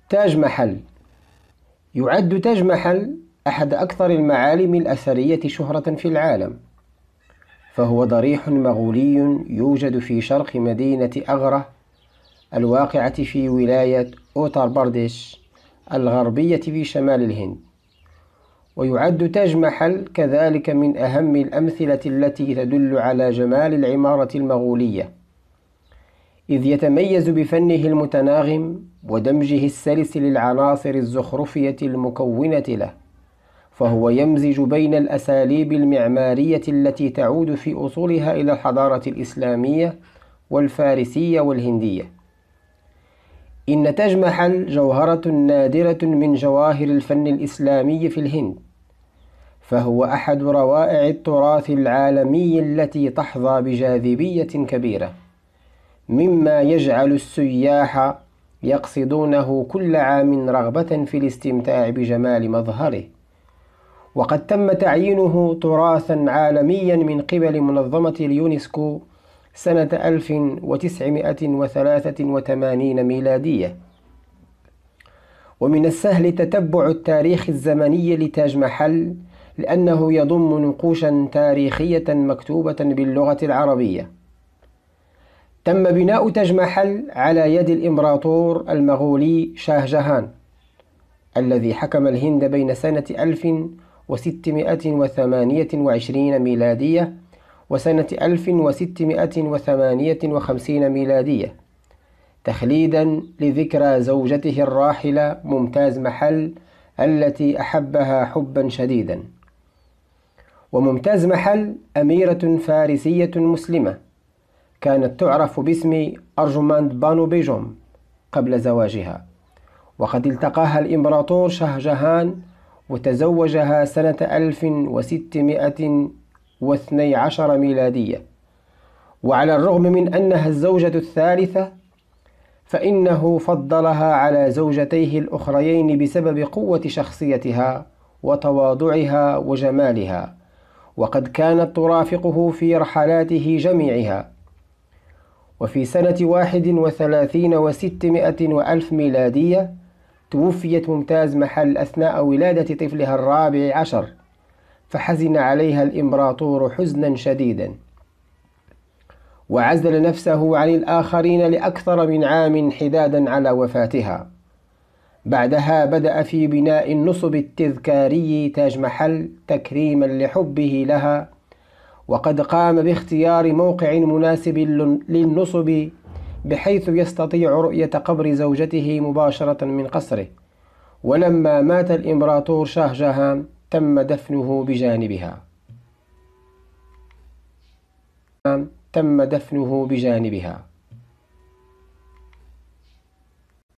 تاج محل. يعد تاج محل أحد أكثر المعالم الأثرية شهرة في العالم، فهو ضريح مغولي يوجد في شرق مدينة أغرة الواقعة في ولاية أوتار برديش الغربية في شمال الهند. ويعد تاج محل كذلك من أهم الأمثلة التي تدل على جمال العمارة المغولية، إذ يتميز بفنه المتناغم ودمجه السلس للعناصر الزخرفية المكونة له، فهو يمزج بين الأساليب المعمارية التي تعود في أصولها إلى الحضارة الإسلامية والفارسية والهندية. إن تاج محل جوهرة نادرة من جواهر الفن الإسلامي في الهند، فهو أحد روائع التراث العالمي التي تحظى بجاذبية كبيرة، مما يجعل السياح يقصدونه كل عام رغبة في الاستمتاع بجمال مظهره. وقد تم تعيينه تراثا عالميا من قبل منظمة اليونسكو سنة 1983 ميلادية. ومن السهل تتبع التاريخ الزمني لتاج محل، لأنه يضم نقوشا تاريخية مكتوبة باللغة العربية. تم بناء تاج محل على يد الإمبراطور المغولي شاه جهان، الذي حكم الهند بين سنة 1628 ميلادية وسنة 1658 ميلادية، تخليدا لذكرى زوجته الراحلة ممتاز محل التي أحبها حبا شديدا. وممتاز محل أميرة فارسية مسلمة كانت تعرف باسم أرجماند بانو بيجوم قبل زواجها، وقد التقاها الإمبراطور شاه جهان وتزوجها سنة 1612 ميلادية. وعلى الرغم من أنها الزوجة الثالثة، فإنه فضلها على زوجتيه الأخريين بسبب قوة شخصيتها وتواضعها وجمالها، وقد كانت ترافقه في رحلاته جميعها. وفي سنة 31 وألف ميلادية توفيت ممتاز محل أثناء ولادة طفلها الرابع عشر، فحزن عليها الإمبراطور حزنا شديدا، وعزل نفسه عن الآخرين لأكثر من عام حدادا على وفاتها. بعدها بدأ في بناء النصب التذكاري تاج محل تكريما لحبه لها، وقد قام باختيار موقع مناسب للنصب بحيث يستطيع رؤية قبر زوجته مباشرة من قصره. ولما مات الإمبراطور شاه جهان تم دفنه بجانبها.